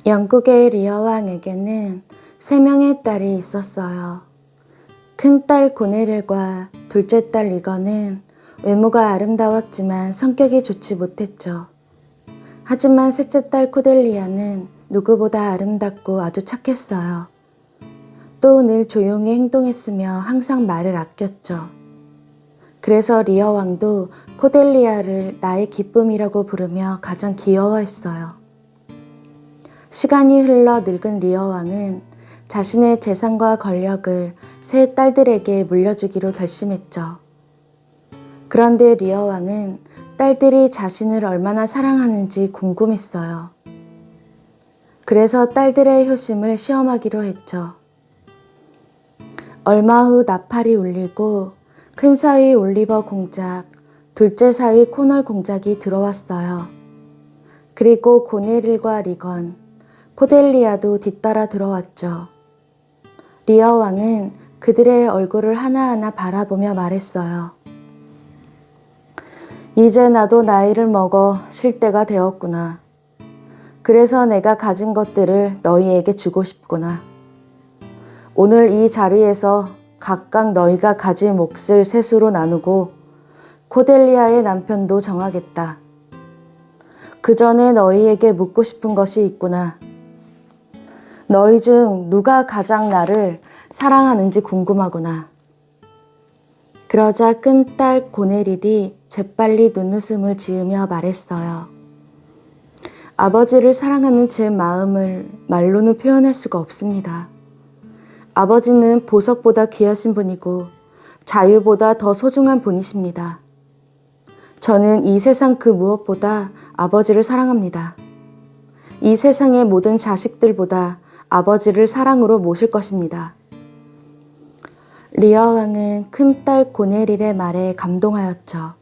영국의 리어 왕에게는 3명의 딸이 있었어요. 큰딸 고네릴과 둘째 딸 리건은 외모가 아름다웠지만 성격이 좋지 못했죠. 하지만 셋째 딸 코델리아는 누구보다 아름답고 아주 착했어요. 또 늘 조용히 행동했으며 항상 말을 아꼈죠. 그래서 리어 왕도 코델리아를 나의 기쁨이라고 부르며 가장 귀여워했어요. 시간이 흘러 늙은 리어 왕은 자신의 재산과 권력을 세 딸들에게 물려주기로 결심했죠. 그런데 리어 왕은 딸들이 자신을 얼마나 사랑하는지 궁금했어요. 그래서 딸들의 효심을 시험하기로 했죠. 얼마 후 나팔이 울리고 큰 사위 올리버 공작, 둘째 사위 코널 공작이 들어왔어요. 그리고 고네릴과 리건, 코델리아도 뒤따라 들어왔죠. 리어 왕은 그들의 얼굴을 하나하나 바라보며 말했어요. 이제 나도 나이를 먹어 쉴 때가 되었구나. 그래서 내가 가진 것들을 너희에게 주고 싶구나. 오늘 이 자리에서 각각 너희가 가진 몫을 셋으로 나누고 코델리아의 남편도 정하겠다. 그 전에 너희에게 묻고 싶은 것이 있구나. 너희 중 누가 가장 나를 사랑하는지 궁금하구나. 그러자 큰딸 고네릴이 재빨리 눈웃음을 지으며 말했어요. 아버지를 사랑하는 제 마음을 말로는 표현할 수가 없습니다. 아버지는 보석보다 귀하신 분이고 자유보다 더 소중한 분이십니다. 저는 이 세상 그 무엇보다 아버지를 사랑합니다. 이 세상의 모든 자식들보다 아버지를 사랑으로 모실 것입니다. 리어 왕은 큰딸 고네릴의 말에 감동하였죠.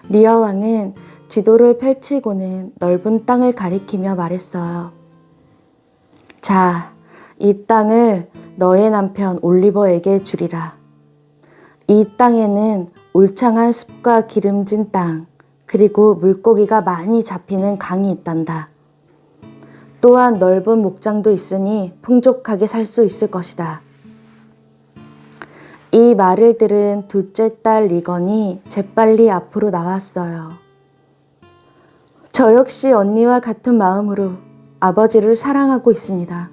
리어 왕은 지도를 펼치고는 넓은 땅을 가리키며 말했어요. 자, 이 땅을 너의 남편 올리버에게 주리라. 이 땅에는 울창한 숲과 기름진 땅, 그리고 물고기가 많이 잡히는 강이 있단다. 또한 넓은 목장도 있으니 풍족하게 살 수 있을 것이다. 이 말을 들은 둘째 딸 리건이 재빨리 앞으로 나왔어요. 저 역시 언니와 같은 마음으로 아버지를 사랑하고 있습니다.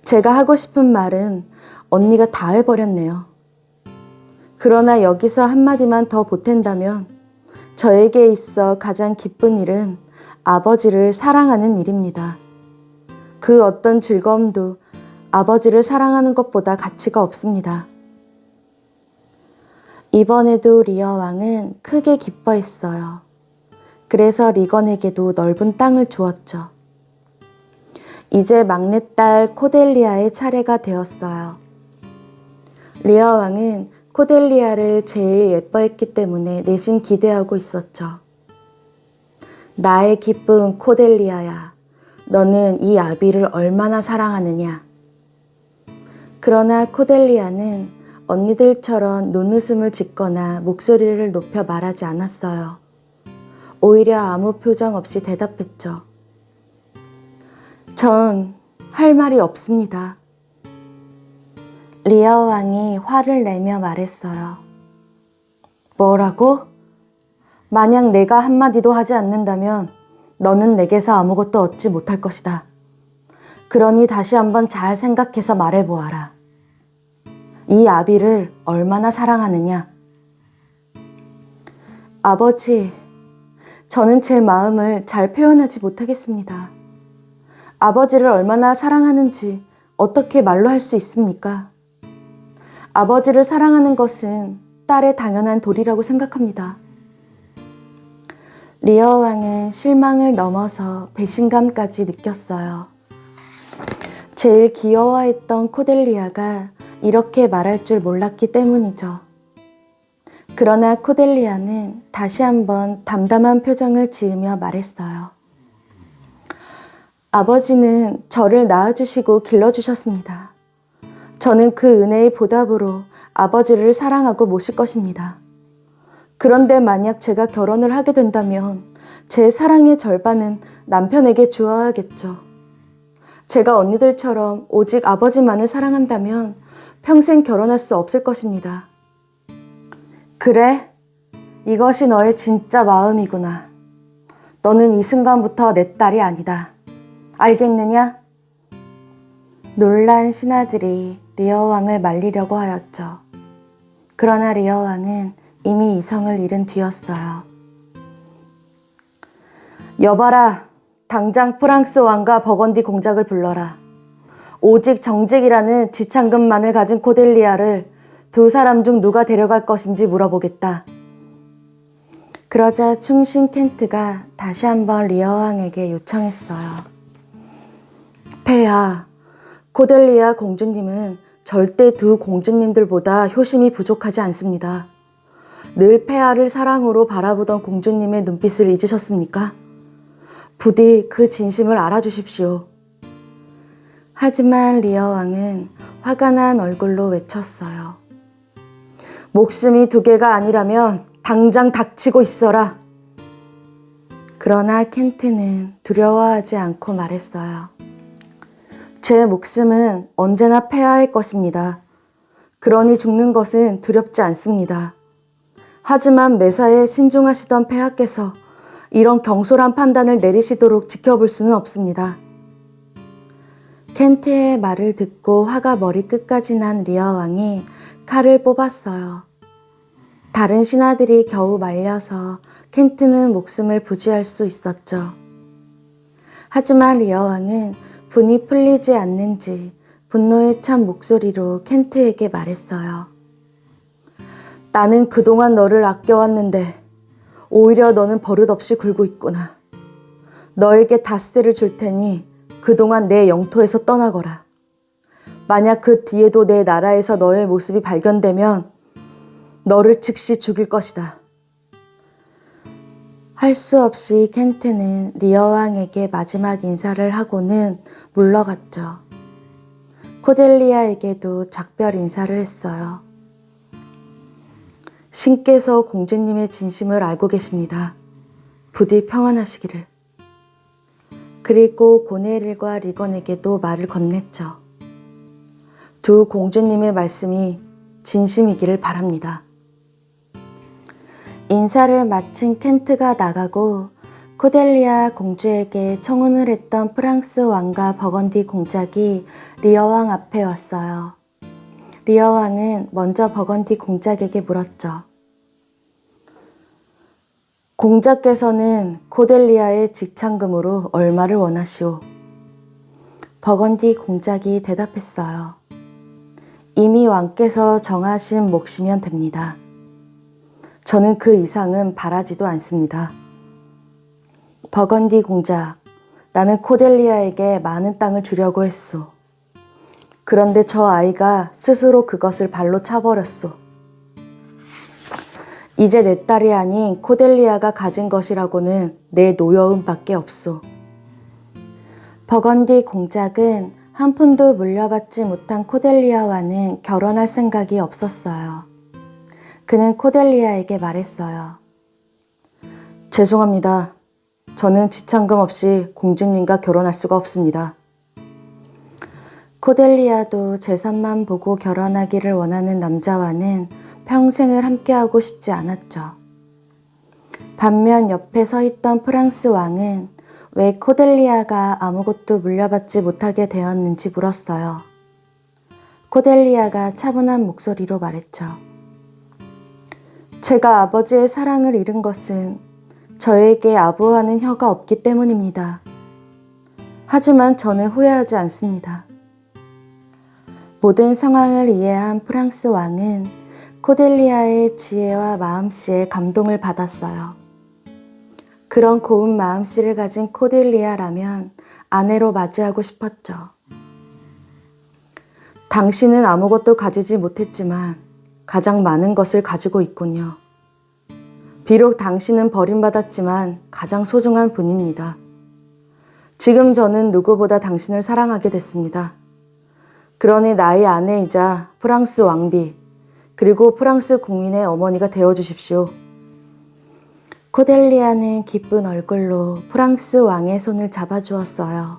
제가 하고 싶은 말은 언니가 다 해버렸네요. 그러나 여기서 한마디만 더 보탠다면 저에게 있어 가장 기쁜 일은 아버지를 사랑하는 일입니다. 그 어떤 즐거움도 아버지를 사랑하는 것보다 가치가 없습니다. 이번에도 리어 왕은 크게 기뻐했어요. 그래서 리건에게도 넓은 땅을 주었죠. 이제 막내딸 코델리아의 차례가 되었어요. 리어 왕은 코델리아를 제일 예뻐했기 때문에 내심 기대하고 있었죠. 나의 기쁜 코델리아야, 너는 이 아비를 얼마나 사랑하느냐. 그러나 코델리아는 언니들처럼 눈웃음을 짓거나 목소리를 높여 말하지 않았어요. 오히려 아무 표정 없이 대답했죠. 전 할 말이 없습니다. 리어 왕이 화를 내며 말했어요. 뭐라고? 만약 내가 한마디도 하지 않는다면 너는 내게서 아무것도 얻지 못할 것이다. 그러니 다시 한번 잘 생각해서 말해보아라. 이 아비를 얼마나 사랑하느냐? 아버지, 저는 제 마음을 잘 표현하지 못하겠습니다. 아버지를 얼마나 사랑하는지 어떻게 말로 할 수 있습니까? 아버지를 사랑하는 것은 딸의 당연한 도리라고 생각합니다. 리어 왕은 실망을 넘어서 배신감까지 느꼈어요. 제일 귀여워했던 코델리아가 이렇게 말할 줄 몰랐기 때문이죠. 그러나 코델리아는 다시 한번 담담한 표정을 지으며 말했어요. 아버지는 저를 낳아주시고 길러주셨습니다. 저는 그 은혜의 보답으로 아버지를 사랑하고 모실 것입니다. 그런데 만약 제가 결혼을 하게 된다면 제 사랑의 절반은 남편에게 주어야겠죠. 제가 언니들처럼 오직 아버지만을 사랑한다면 평생 결혼할 수 없을 것입니다. 그래? 이것이 너의 진짜 마음이구나. 너는 이 순간부터 내 딸이 아니다. 알겠느냐? 놀란 신하들이 리어 왕을 말리려고 하였죠. 그러나 리어 왕은 이미 이성을 잃은 뒤였어요. 여봐라, 당장 프랑스 왕과 버건디 공작을 불러라. 오직 정직이라는 지창금만을 가진 코델리아를 두 사람 중 누가 데려갈 것인지 물어보겠다. 그러자 충신 켄트가 다시 한번 리어 왕에게 요청했어요. 폐하, 코델리아 공주님은 절대 두 공주님들보다 효심이 부족하지 않습니다. 늘 폐하를 사랑으로 바라보던 공주님의 눈빛을 잊으셨습니까? 부디 그 진심을 알아주십시오. 하지만 리어 왕은 화가 난 얼굴로 외쳤어요. 목숨이 두 개가 아니라면 당장 닥치고 있어라. 그러나 켄트는 두려워하지 않고 말했어요. 제 목숨은 언제나 폐하의 것입니다. 그러니 죽는 것은 두렵지 않습니다. 하지만 매사에 신중하시던 폐하께서 이런 경솔한 판단을 내리시도록 지켜볼 수는 없습니다. 켄트의 말을 듣고 화가 머리끝까지 난 리어 왕이 칼을 뽑았어요. 다른 신하들이 겨우 말려서 켄트는 목숨을 부지할 수 있었죠. 하지만 리어 왕은 분이 풀리지 않는지 분노에 찬 목소리로 켄트에게 말했어요. 나는 그동안 너를 아껴왔는데 오히려 너는 버릇없이 굴고 있구나. 너에게 닷새를 줄 테니 그동안 내 영토에서 떠나거라. 만약 그 뒤에도 내 나라에서 너의 모습이 발견되면 너를 즉시 죽일 것이다. 할 수 없이 켄트는 리어 왕에게 마지막 인사를 하고는 물러갔죠. 코델리아에게도 작별 인사를 했어요. 신께서 공주님의 진심을 알고 계십니다. 부디 평안하시기를. 그리고 고네릴과 리건에게도 말을 건넸죠. 두 공주님의 말씀이 진심이기를 바랍니다. 인사를 마친 켄트가 나가고 코델리아 공주에게 청혼을 했던 프랑스 왕과 버건디 공작이 리어 왕 앞에 왔어요. 리어 왕은 먼저 버건디 공작에게 물었죠. 공작께서는 코델리아의 직창금으로 얼마를 원하시오? 버건디 공작이 대답했어요. 이미 왕께서 정하신 몫이면 됩니다. 저는 그 이상은 바라지도 않습니다. 버건디 공작, 나는 코델리아에게 많은 땅을 주려고 했소. 그런데 저 아이가 스스로 그것을 발로 차버렸소. 이제 내 딸이 아닌 코델리아가 가진 것이라고는 내 노여움밖에 없소. 버건디 공작은 한 푼도 물려받지 못한 코델리아와는 결혼할 생각이 없었어요. 그는 코델리아에게 말했어요. 죄송합니다. 저는 지창금 없이 공주님과 결혼할 수가 없습니다. 코델리아도 재산만 보고 결혼하기를 원하는 남자와는 평생을 함께하고 싶지 않았죠. 반면 옆에 서 있던 프랑스 왕은 왜 코델리아가 아무것도 물려받지 못하게 되었는지 물었어요. 코델리아가 차분한 목소리로 말했죠. 제가 아버지의 사랑을 잃은 것은 저에게 아부하는 혀가 없기 때문입니다. 하지만 저는 후회하지 않습니다. 모든 상황을 이해한 프랑스 왕은 코델리아의 지혜와 마음씨에 감동을 받았어요. 그런 고운 마음씨를 가진 코델리아라면 아내로 맞이하고 싶었죠. 당신은 아무것도 가지지 못했지만 가장 많은 것을 가지고 있군요. 비록 당신은 버림받았지만 가장 소중한 분입니다. 지금 저는 누구보다 당신을 사랑하게 됐습니다. 그러니 나의 아내이자 프랑스 왕비, 그리고 프랑스 국민의 어머니가 되어주십시오. 코델리아는 기쁜 얼굴로 프랑스 왕의 손을 잡아주었어요.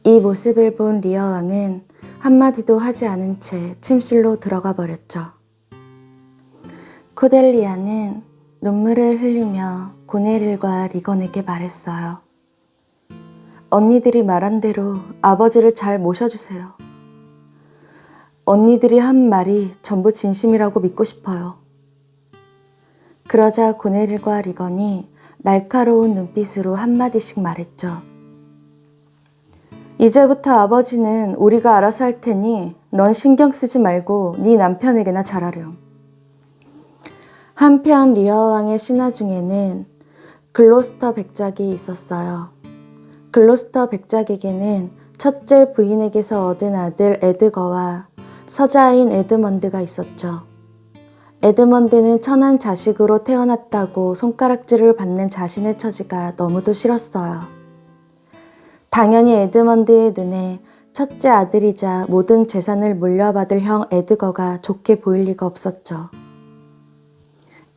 이 모습을 본 리어 왕은 한마디도 하지 않은 채 침실로 들어가 버렸죠. 코델리아는 눈물을 흘리며 고네릴과 리건에게 말했어요. 언니들이 말한 대로 아버지를 잘 모셔주세요. 언니들이 한 말이 전부 진심이라고 믿고 싶어요. 그러자 고네릴과 리건이 날카로운 눈빛으로 한마디씩 말했죠. 이제부터 아버지는 우리가 알아서 할 테니 넌 신경 쓰지 말고 네 남편에게나 잘하렴. 한편 리어 왕의 신하 중에는 글로스터 백작이 있었어요. 글로스터 백작에게는 첫째 부인에게서 얻은 아들 에드거와 서자인 에드먼드가 있었죠. 에드먼드는 천한 자식으로 태어났다고 손가락질을 받는 자신의 처지가 너무도 싫었어요. 당연히 에드먼드의 눈에 첫째 아들이자 모든 재산을 물려받을 형 에드거가 좋게 보일 리가 없었죠.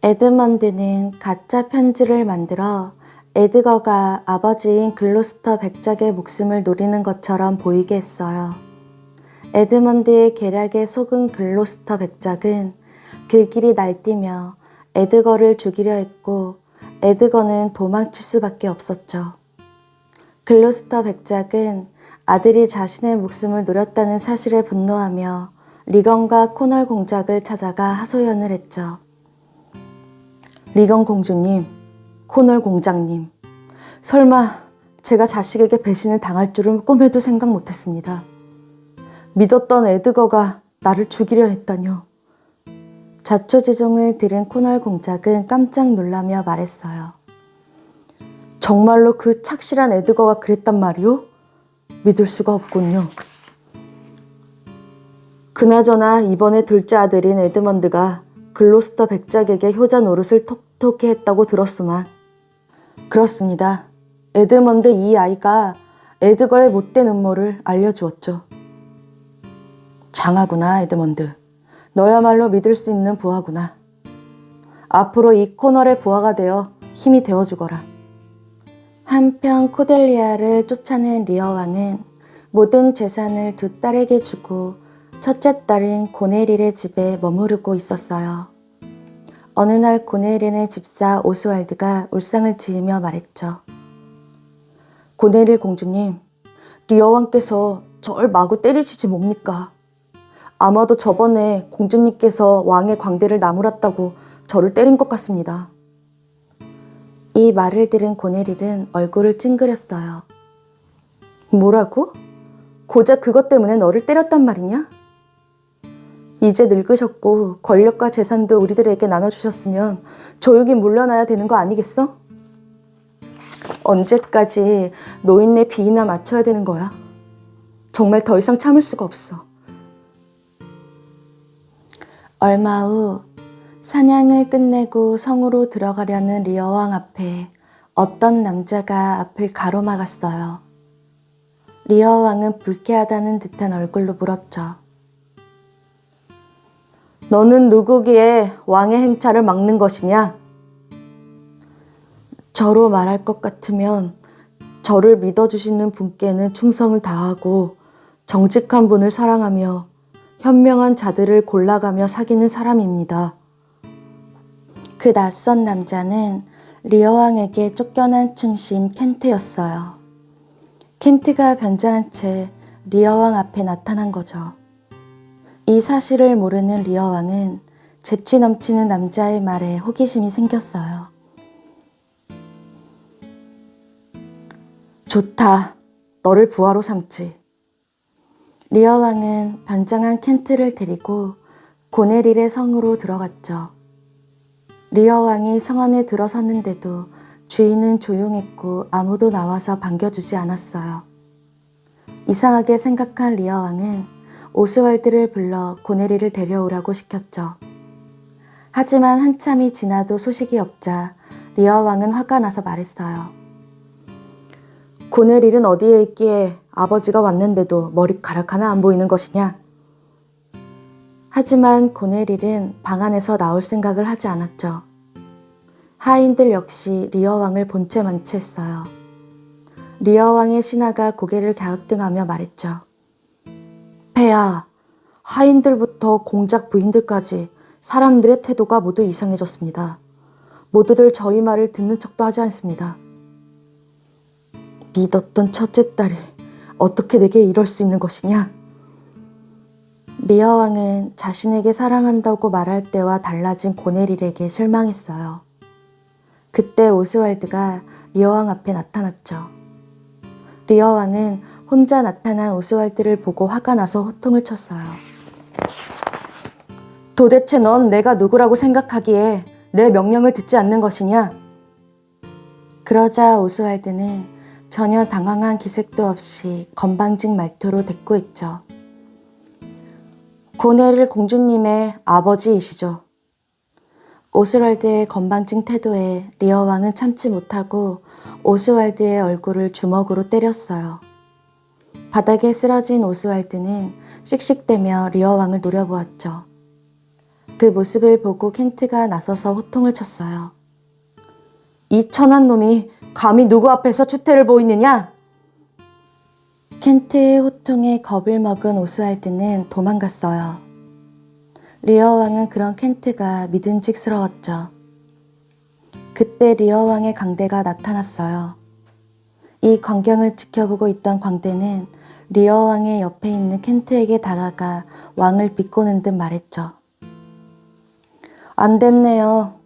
에드먼드는 가짜 편지를 만들어 에드거가 아버지인 글로스터 백작의 목숨을 노리는 것처럼 보이게 했어요. 에드먼드의 계략에 속은 글로스터 백작은 길길이 날뛰며 에드거를 죽이려 했고 에드거는 도망칠 수밖에 없었죠. 글로스터 백작은 아들이 자신의 목숨을 노렸다는 사실에 분노하며 리건과 코널 공작을 찾아가 하소연을 했죠. 리건 공주님, 코널 공작님, 설마 제가 자식에게 배신을 당할 줄은 꿈에도 생각 못했습니다. 믿었던 에드거가 나를 죽이려 했다뇨. 자초지종을 들은 코널 공작은 깜짝 놀라며 말했어요. 정말로 그 착실한 에드거가 그랬단 말이오? 믿을 수가 없군요. 그나저나 이번에 둘째 아들인 에드먼드가 글로스터 백작에게 효자 노릇을 톡톡히 했다고 들었소만. 그렇습니다. 에드먼드 이 아이가 에드거의 못된 음모를 알려주었죠. 장하구나, 에드먼드. 너야말로 믿을 수 있는 부하구나. 앞으로 이 코널의 부하가 되어 힘이 되어주거라. 한편 코델리아를 쫓아낸 리어 왕은 모든 재산을 두 딸에게 주고 첫째 딸인 고네릴의 집에 머무르고 있었어요. 어느 날 고네릴의 집사 오스왈드가 울상을 지으며 말했죠. 고네릴 공주님, 리어 왕께서 절 마구 때리시지 뭡니까? 아마도 저번에 공주님께서 왕의 광대를 나무랐다고 저를 때린 것 같습니다. 이 말을 들은 고네릴은 얼굴을 찡그렸어요. 뭐라고? 고작 그것 때문에 너를 때렸단 말이냐? 이제 늙으셨고 권력과 재산도 우리들에게 나눠주셨으면 조용히 물러나야 되는 거 아니겠어? 언제까지 노인네 비위나 맞춰야 되는 거야? 정말 더 이상 참을 수가 없어. 얼마 후 사냥을 끝내고 성으로 들어가려는 리어 왕 앞에 어떤 남자가 앞을 가로막았어요. 리어 왕은 불쾌하다는 듯한 얼굴로 물었죠. 너는 누구기에 왕의 행차를 막는 것이냐? 저로 말할 것 같으면 저를 믿어주시는 분께는 충성을 다하고 정직한 분을 사랑하며 현명한 자들을 골라가며 사귀는 사람입니다. 그 낯선 남자는 리어 왕에게 쫓겨난 충신 켄트였어요. 켄트가 변장한 채 리어 왕 앞에 나타난 거죠. 이 사실을 모르는 리어 왕은 재치 넘치는 남자의 말에 호기심이 생겼어요. 좋다. 너를 부하로 삼지. 리어 왕은 변장한 켄트를 데리고 고네릴의 성으로 들어갔죠. 리어 왕이 성 안에 들어섰는데도 주인은 조용했고 아무도 나와서 반겨주지 않았어요. 이상하게 생각한 리어 왕은 오스왈드를 불러 고네릴을 데려오라고 시켰죠. 하지만 한참이 지나도 소식이 없자 리어 왕은 화가 나서 말했어요. 고네릴은 어디에 있기에 아버지가 왔는데도 머리카락 하나 안 보이는 것이냐? 하지만 고네릴은 방 안에서 나올 생각을 하지 않았죠. 하인들 역시 리어 왕을 본체 만취했어요. 리어 왕의 신하가 고개를 갸우뚱하며 말했죠. 폐하, 하인들부터 공작 부인들까지 사람들의 태도가 모두 이상해졌습니다. 모두들 저희 말을 듣는 척도 하지 않습니다. 믿었던 첫째 딸이 어떻게 내게 이럴 수 있는 것이냐? 리어 왕은 자신에게 사랑한다고 말할 때와 달라진 고네릴에게 실망했어요. 그때 오스왈드가 리어 왕 앞에 나타났죠. 리어 왕은 혼자 나타난 오스왈드를 보고 화가 나서 호통을 쳤어요. 도대체 넌 내가 누구라고 생각하기에 내 명령을 듣지 않는 것이냐? 그러자 오스왈드는 전혀 당황한 기색도 없이 건방진 말투로 대꾸했죠. 고네릴 공주님의 아버지이시죠. 오스왈드의 건방진 태도에 리어 왕은 참지 못하고 오스왈드의 얼굴을 주먹으로 때렸어요. 바닥에 쓰러진 오스왈드는 씩씩대며 리어 왕을 노려보았죠. 그 모습을 보고 켄트가 나서서 호통을 쳤어요. 이 천한 놈이 감히 누구 앞에서 추태를 보이느냐? 켄트의 호통에 겁을 먹은 오스왈드는 도망갔어요. 리어 왕은 그런 켄트가 믿음직스러웠죠. 그때 리어 왕의 광대가 나타났어요. 이 광경을 지켜보고 있던 광대는 리어 왕의 옆에 있는 켄트에게 다가가 왕을 비꼬는 듯 말했죠. 안 됐네요.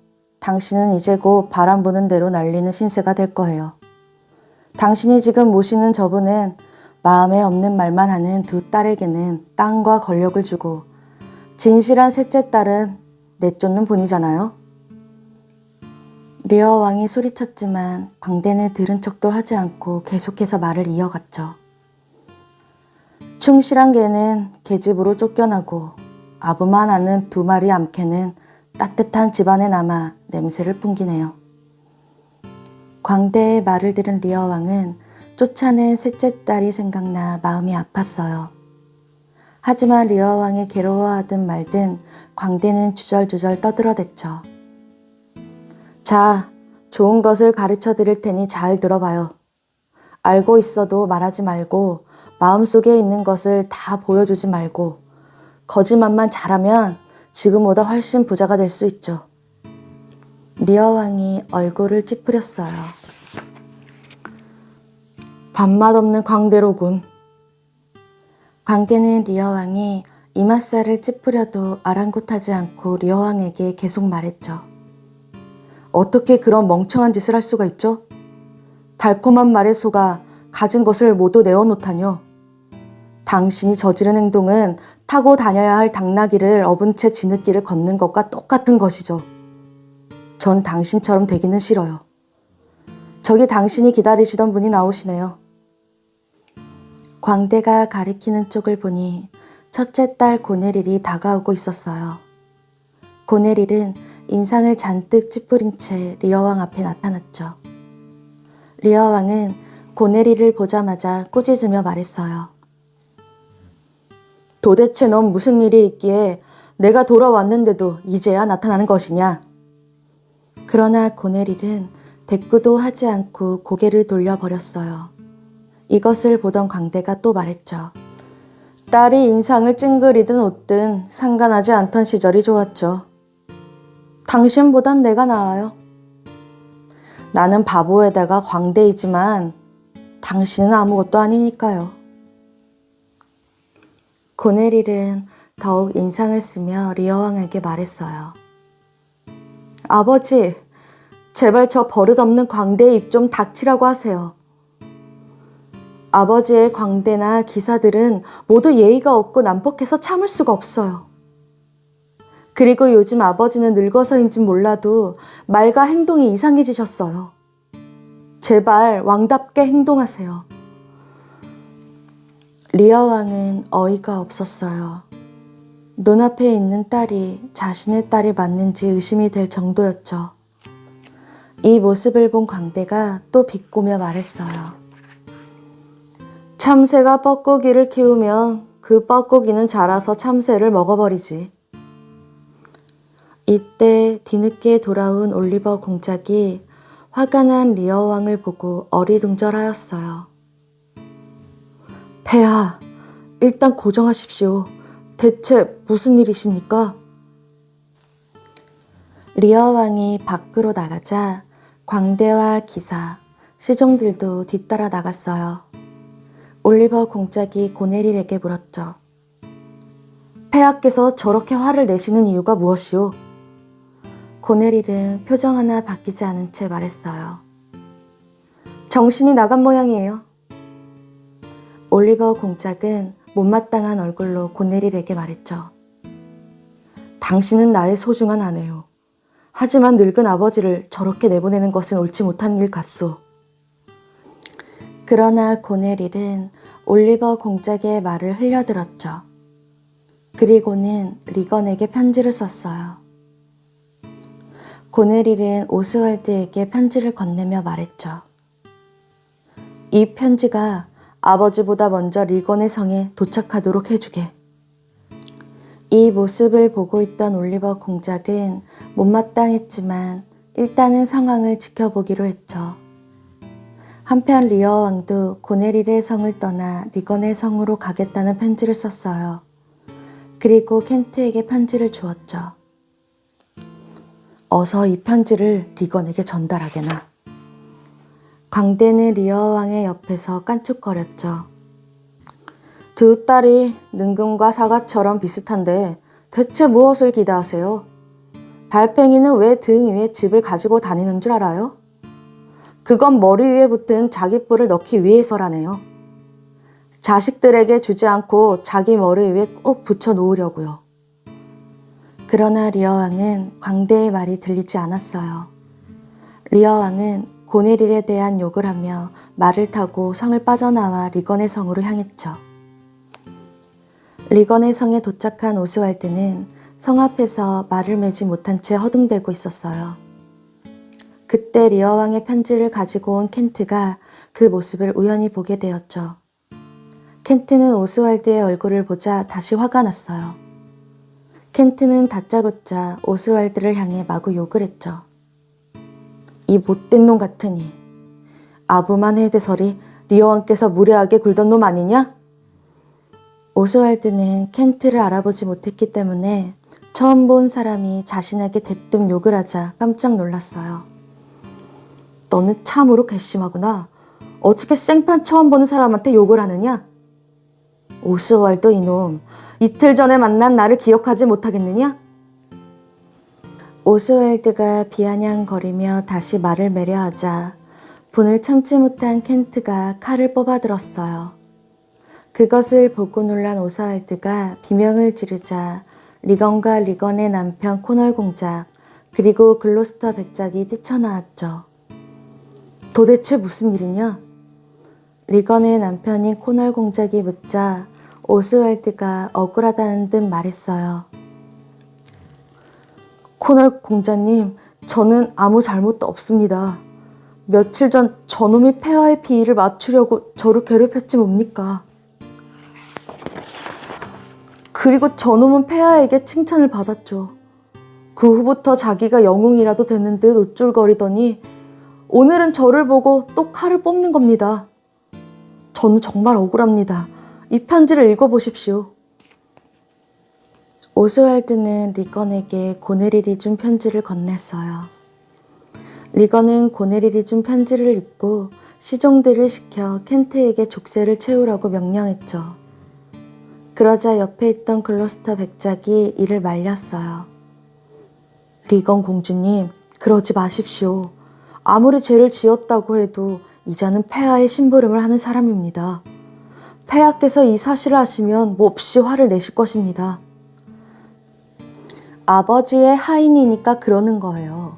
당신은 이제 곧 바람 부는 대로 날리는 신세가 될 거예요. 당신이 지금 모시는 저분은 마음에 없는 말만 하는 두 딸에게는 땅과 권력을 주고 진실한 셋째 딸은 내쫓는 분이잖아요. 리어 왕이 소리쳤지만 광대는 들은 척도 하지 않고 계속해서 말을 이어갔죠. 충실한 개는 계집으로 쫓겨나고 아부만 하는 두 마리 암캐는 따뜻한 집안에 남아 냄새를 풍기네요. 광대의 말을 들은 리어 왕은 쫓아낸 셋째 딸이 생각나 마음이 아팠어요. 하지만 리어 왕이 괴로워하든 말든 광대는 주절주절 떠들어댔죠. 자, 좋은 것을 가르쳐 드릴 테니 잘 들어봐요. 알고 있어도 말하지 말고 마음속에 있는 것을 다 보여주지 말고 거짓말만 잘하면 지금보다 훨씬 부자가 될 수 있죠. 리어 왕이 얼굴을 찌푸렸어요. 밥맛 없는 광대로군. 광대는 리어 왕이 이맛살을 찌푸려도 아랑곳하지 않고 리어 왕에게 계속 말했죠. 어떻게 그런 멍청한 짓을 할 수가 있죠? 달콤한 말에 속아 가진 것을 모두 내어놓다뇨. 당신이 저지른 행동은 타고 다녀야 할 당나귀를 업은 채 지느길을 걷는 것과 똑같은 것이죠. 전 당신처럼 되기는 싫어요. 저기 당신이 기다리시던 분이 나오시네요. 광대가 가리키는 쪽을 보니 첫째 딸 고네릴이 다가오고 있었어요. 고네릴은 인상을 잔뜩 찌푸린 채 리어 왕 앞에 나타났죠. 리어 왕은 고네릴을 보자마자 꾸짖으며 말했어요. 도대체 넌 무슨 일이 있기에 내가 돌아왔는데도 이제야 나타나는 것이냐? 그러나 고네릴은 대꾸도 하지 않고 고개를 돌려버렸어요. 이것을 보던 광대가 또 말했죠. 딸이 인상을 찡그리든 웃든 상관하지 않던 시절이 좋았죠. 당신보단 내가 나아요. 나는 바보에다가 광대이지만 당신은 아무것도 아니니까요. 고네릴은 더욱 인상을 쓰며 리어 왕에게 말했어요. 아버지, 제발 저 버릇없는 광대의 입 좀 닥치라고 하세요. 아버지의 광대나 기사들은 모두 예의가 없고 난폭해서 참을 수가 없어요. 그리고 요즘 아버지는 늙어서인진 몰라도 말과 행동이 이상해지셨어요. 제발 왕답게 행동하세요. 리어 왕은 어이가 없었어요. 눈앞에 있는 딸이 자신의 딸이 맞는지 의심이 될 정도였죠. 이 모습을 본 광대가 또 비꼬며 말했어요. 참새가 뻐꾸기를 키우면 그 뻐꾸기는 자라서 참새를 먹어버리지. 이때 뒤늦게 돌아온 올리버 공작이 화가 난 리어 왕을 보고 어리둥절하였어요. 폐하, 일단 고정하십시오. 대체 무슨 일이십니까? 리어 왕이 밖으로 나가자 광대와 기사, 시종들도 뒤따라 나갔어요. 올리버 공작이 고네릴에게 물었죠. 폐하께서 저렇게 화를 내시는 이유가 무엇이오? 고네릴은 표정 하나 바뀌지 않은 채 말했어요. 정신이 나간 모양이에요. 올리버 공작은 못마땅한 얼굴로 고네릴에게 말했죠. 당신은 나의 소중한 아내요. 하지만 늙은 아버지를 저렇게 내보내는 것은 옳지 못한 일 같소. 그러나 고네릴은 올리버 공작의 말을 흘려들었죠. 그리고는 리건에게 편지를 썼어요. 고네릴은 오스왈드에게 편지를 건네며 말했죠. 이 편지가 아버지보다 먼저 리건의 성에 도착하도록 해주게. 이 모습을 보고 있던 올리버 공작은 못마땅했지만 일단은 상황을 지켜보기로 했죠. 한편 리어 왕도 고네릴의 성을 떠나 리건의 성으로 가겠다는 편지를 썼어요. 그리고 켄트에게 편지를 주었죠. 어서 이 편지를 리건에게 전달하게나. 광대는 리어 왕의 옆에서 깐죽거렸죠. 두 딸이 능금과 사과처럼 비슷한데 대체 무엇을 기대하세요? 달팽이는 왜 등 위에 집을 가지고 다니는 줄 알아요? 그건 머리 위에 붙은 자기 뿔을 넣기 위해서라네요. 자식들에게 주지 않고 자기 머리 위에 꼭 붙여 놓으려고요. 그러나 리어 왕은 광대의 말이 들리지 않았어요. 리어 왕은 고네릴에 대한 욕을 하며 말을 타고 성을 빠져나와 리건의 성으로 향했죠. 리건의 성에 도착한 오스왈드는 성 앞에서 말을 매지 못한 채 허둥대고 있었어요. 그때 리어 왕의 편지를 가지고 온 켄트가 그 모습을 우연히 보게 되었죠. 켄트는 오스왈드의 얼굴을 보자 다시 화가 났어요. 켄트는 다짜고짜 오스왈드를 향해 마구 욕을 했죠. 이 못된 놈 같으니. 아부만 헤드설이 리어 왕께서 무례하게 굴던 놈 아니냐? 오스왈드는 켄트를 알아보지 못했기 때문에 처음 본 사람이 자신에게 대뜸 욕을 하자 깜짝 놀랐어요. 너는 참으로 괘씸하구나. 어떻게 생판 처음 보는 사람한테 욕을 하느냐? 오스왈드 이놈, 이틀 전에 만난 나를 기억하지 못하겠느냐? 오스왈드가 비아냥거리며 다시 말을 매려 하자 분을 참지 못한 켄트가 칼을 뽑아들었어요. 그것을 보고 놀란 오스왈드가 비명을 지르자 리건과 리건의 남편 코널 공작 그리고 글로스터 백작이 뛰쳐나왔죠. 도대체 무슨 일이냐? 리건의 남편인 코널 공작이 묻자 오스왈드가 억울하다는 듯 말했어요. 코널 공자님, 저는 아무 잘못도 없습니다. 며칠 전 저놈이 폐하의 비위를 맞추려고 저를 괴롭혔지 뭡니까? 그리고 저놈은 폐하에게 칭찬을 받았죠. 그 후부터 자기가 영웅이라도 되는 듯 우쭐거리더니 오늘은 저를 보고 또 칼을 뽑는 겁니다. 저는 정말 억울합니다. 이 편지를 읽어보십시오. 오스왈드는 리건에게 고네릴이 준 편지를 건넸어요. 리건은 고네릴이 준 편지를 읽고 시종들을 시켜 켄트에게 족쇄를 채우라고 명령했죠. 그러자 옆에 있던 글로스터 백작이 이를 말렸어요. 리건 공주님, 그러지 마십시오. 아무리 죄를 지었다고 해도 이자는 폐하의 심부름을 하는 사람입니다. 폐하께서 이 사실을 아시면 몹시 화를 내실 것입니다. 아버지의 하인이니까 그러는 거예요.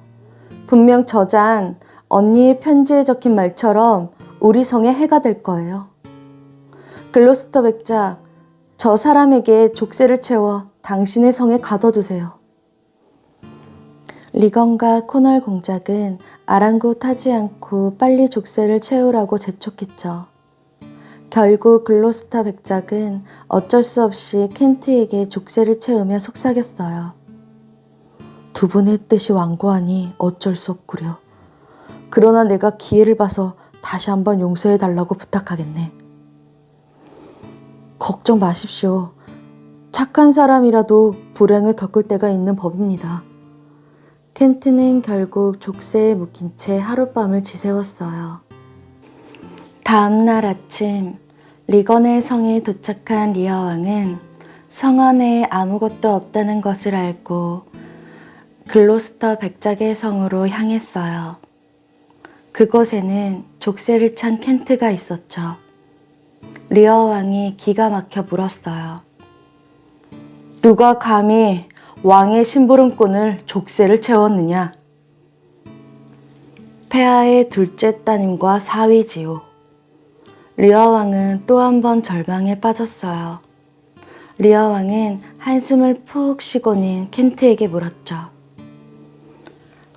분명 저잔 언니의 편지에 적힌 말처럼 우리 성에 해가 될 거예요. 글로스터 백작, 저 사람에게 족쇄를 채워 당신의 성에 가둬두세요. 리건과 코널 공작은 아랑곳하지 않고 빨리 족쇄를 채우라고 재촉했죠. 결국 글로스터 백작은 어쩔 수 없이 켄트에게 족쇄를 채우며 속삭였어요. 두 분의 뜻이 완고하니 어쩔 수 없구려. 그러나 내가 기회를 봐서 다시 한번 용서해 달라고 부탁하겠네. 걱정 마십시오. 착한 사람이라도 불행을 겪을 때가 있는 법입니다. 켄트는 결국 족쇄에 묶인 채 하룻밤을 지새웠어요. 다음 날 아침, 리건의 성에 도착한 리어 왕은 성 안에 아무것도 없다는 것을 알고 글로스터 백작의 성으로 향했어요. 그곳에는 족쇄를 찬 켄트가 있었죠. 리어 왕이 기가 막혀 물었어요. 누가 감히 왕의 심부름꾼을 족쇄를 채웠느냐? 폐하의 둘째 따님과 사위지요. 리어 왕은 또 한 번 절망에 빠졌어요. 리어 왕은 한숨을 푹 쉬고는 켄트에게 물었죠.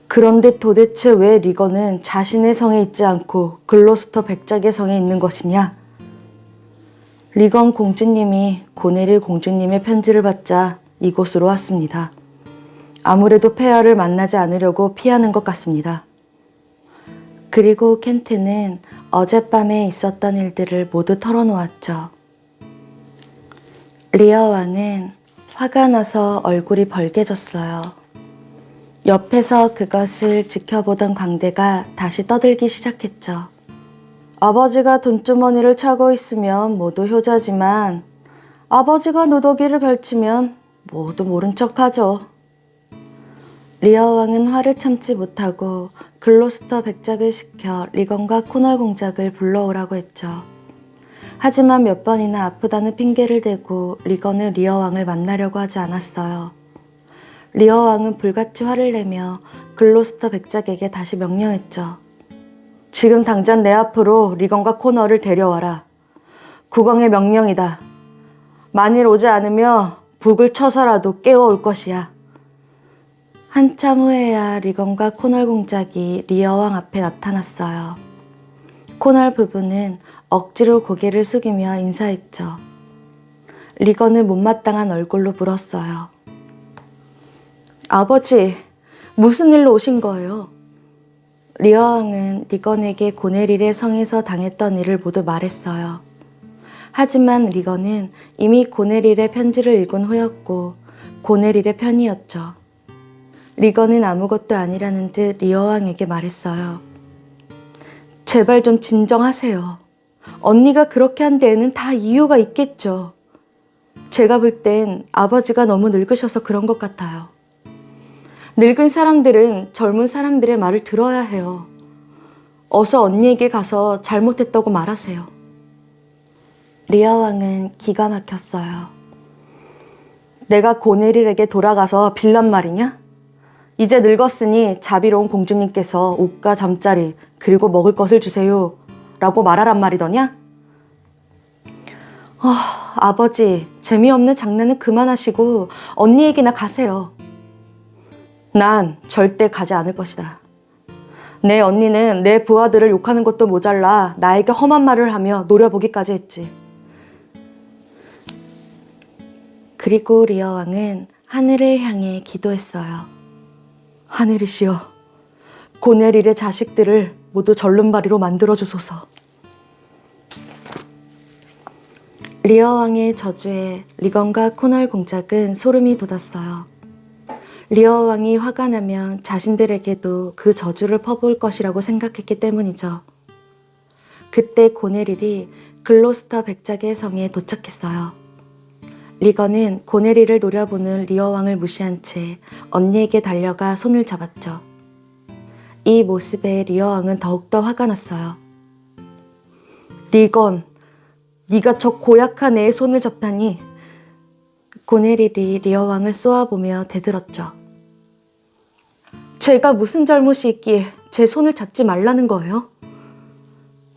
그런데 도대체 왜 리건은 자신의 성에 있지 않고 글로스터 백작의 성에 있는 것이냐? 리건 공주님이 고네릴 공주님의 편지를 받자 이곳으로 왔습니다. 아무래도 폐하를 만나지 않으려고 피하는 것 같습니다. 그리고 켄트는 어젯밤에 있었던 일들을 모두 털어놓았죠. 리어 왕은 화가 나서 얼굴이 벌개졌어요. 옆에서 그것을 지켜보던 광대가 다시 떠들기 시작했죠. 아버지가 돈주머니를 차고 있으면 모두 효자지만 아버지가 누더기를 걸치면 모두 모른 척하죠. 리어 왕은 화를 참지 못하고 글로스터 백작을 시켜 리건과 코널 공작을 불러오라고 했죠. 하지만 몇 번이나 아프다는 핑계를 대고 리건은 리어 왕을 만나려고 하지 않았어요. 리어 왕은 불같이 화를 내며 글로스터 백작에게 다시 명령했죠. 지금 당장 내 앞으로 리건과 코널을 데려와라. 국왕의 명령이다. 만일 오지 않으면 북을 쳐서라도 깨워올 것이야. 한참 후에야 리건과 코널 공작이 리어 왕 앞에 나타났어요. 코널 부부는 억지로 고개를 숙이며 인사했죠. 리건을 못마땅한 얼굴로 물었어요. 아버지, 무슨 일로 오신 거예요? 리어 왕은 리건에게 고네릴의 성에서 당했던 일을 모두 말했어요. 하지만 리건은 이미 고네릴의 편지를 읽은 후였고 고네릴의 편이었죠. 리건은 아무것도 아니라는 듯 리어 왕에게 말했어요. 제발 좀 진정하세요. 언니가 그렇게 한 데에는 다 이유가 있겠죠. 제가 볼 땐 아버지가 너무 늙으셔서 그런 것 같아요. 늙은 사람들은 젊은 사람들의 말을 들어야 해요. 어서 언니에게 가서 잘못했다고 말하세요. 리어 왕은 기가 막혔어요. 내가 고네릴에게 돌아가서 빌란 말이냐? 이제 늙었으니 자비로운 공주님께서 옷과 잠자리 그리고 먹을 것을 주세요 라고 말하란 말이더냐? 아버지, 재미없는 장난은 그만하시고 언니에게나 가세요. 난 절대 가지 않을 것이다. 내 언니는 내 부하들을 욕하는 것도 모자라 나에게 험한 말을 하며 노려보기까지 했지. 그리고 리어 왕은 하늘을 향해 기도했어요. 하늘이시여, 고네릴의 자식들을 모두 절름발이로 만들어주소서. 리어 왕의 저주에 리건과 코널 공작은 소름이 돋았어요. 리어 왕이 화가 나면 자신들에게도 그 저주를 퍼부을 것이라고 생각했기 때문이죠. 그때 고네릴이 글로스터 백작의 성에 도착했어요. 리건은 고네릴을 노려보는 리어 왕을 무시한 채 언니에게 달려가 손을 잡았죠. 이 모습에 리어 왕은 더욱더 화가 났어요. 리건, 네가 저 고약한 애의 손을 잡다니. 고네릴이 리어 왕을 쏘아보며 대들었죠. 제가 무슨 잘못이 있기에 제 손을 잡지 말라는 거예요?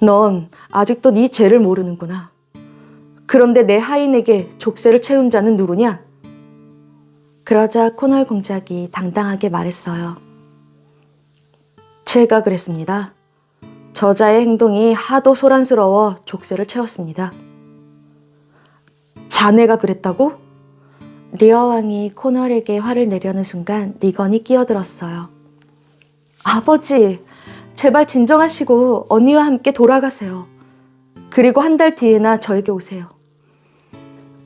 넌 아직도 네 죄를 모르는구나. 그런데 내 하인에게 족쇄를 채운 자는 누구냐? 그러자 코널 공작이 당당하게 말했어요. 제가 그랬습니다. 저자의 행동이 하도 소란스러워 족쇄를 채웠습니다. 자네가 그랬다고? 리어 왕이 코널에게 화를 내려는 순간 리건이 끼어들었어요. 아버지, 제발 진정하시고 언니와 함께 돌아가세요. 그리고 한 달 뒤에나 저에게 오세요.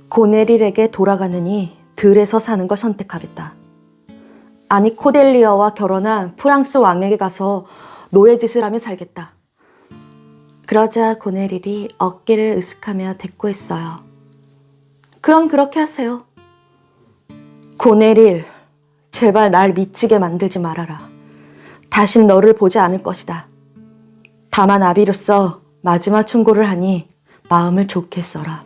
고네릴에게 돌아가느니 들에서 사는 걸 선택하겠다. 아니, 코델리어와 결혼한 프랑스 왕에게 가서 노예짓을 하며 살겠다. 그러자 고네릴이 어깨를 으쓱하며 대꾸했어요. 그럼 그렇게 하세요. 고네릴, 제발 날 미치게 만들지 말아라. 다신 너를 보지 않을 것이다. 다만 아비로서 마지막 충고를 하니 마음을 좋게 써라.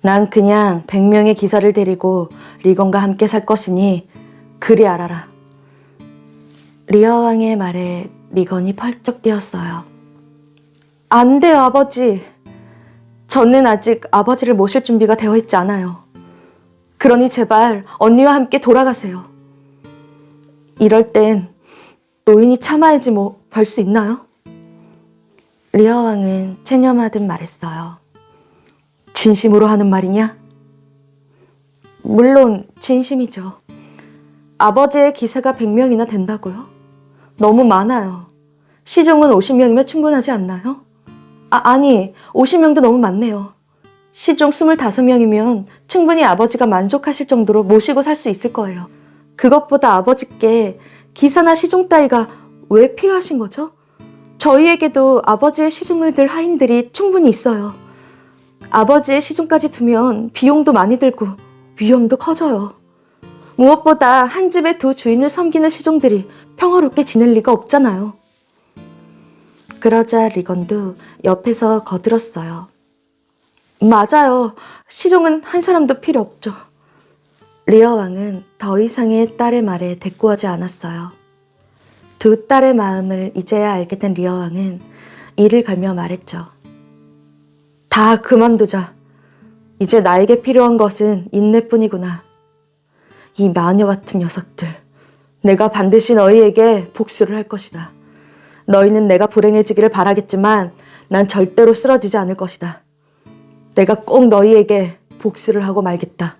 난 그냥 100명의 기사를 데리고 리건과 함께 살 것이니 그리 알아라. 리어 왕의 말에 리건이 펄쩍 뛰었어요. 안 돼요, 아버지. 저는 아직 아버지를 모실 준비가 되어 있지 않아요. 그러니 제발 언니와 함께 돌아가세요. 이럴 땐 노인이 참아야지 뭐 별 수 있나요? 리어 왕은 체념하듯 말했어요. 진심으로 하는 말이냐? 물론 진심이죠. 아버지의 기사가 100명이나 된다고요? 너무 많아요. 시종은 50명이면 충분하지 않나요? 아니, 50명도 너무 많네요. 시종 25명이면 충분히 아버지가 만족하실 정도로 모시고 살 수 있을 거예요. 그것보다 아버지께 기사나 시종 따위가 왜 필요하신 거죠? 저희에게도 아버지의 시중을 들 하인들이 충분히 있어요. 아버지의 시종까지 두면 비용도 많이 들고 위험도 커져요. 무엇보다 한 집에 두 주인을 섬기는 시종들이 평화롭게 지낼 리가 없잖아요. 그러자 리건도 옆에서 거들었어요. 맞아요. 시종은 한 사람도 필요 없죠. 리어 왕은 더 이상의 딸의 말에 대꾸하지 않았어요. 두 딸의 마음을 이제야 알게 된 리어 왕은 이를 갈며 말했죠. 다 그만두자. 이제 나에게 필요한 것은 인내뿐이구나. 이 마녀 같은 녀석들. 내가 반드시 너희에게 복수를 할 것이다. 너희는 내가 불행해지기를 바라겠지만 난 절대로 쓰러지지 않을 것이다. 내가 꼭 너희에게 복수를 하고 말겠다.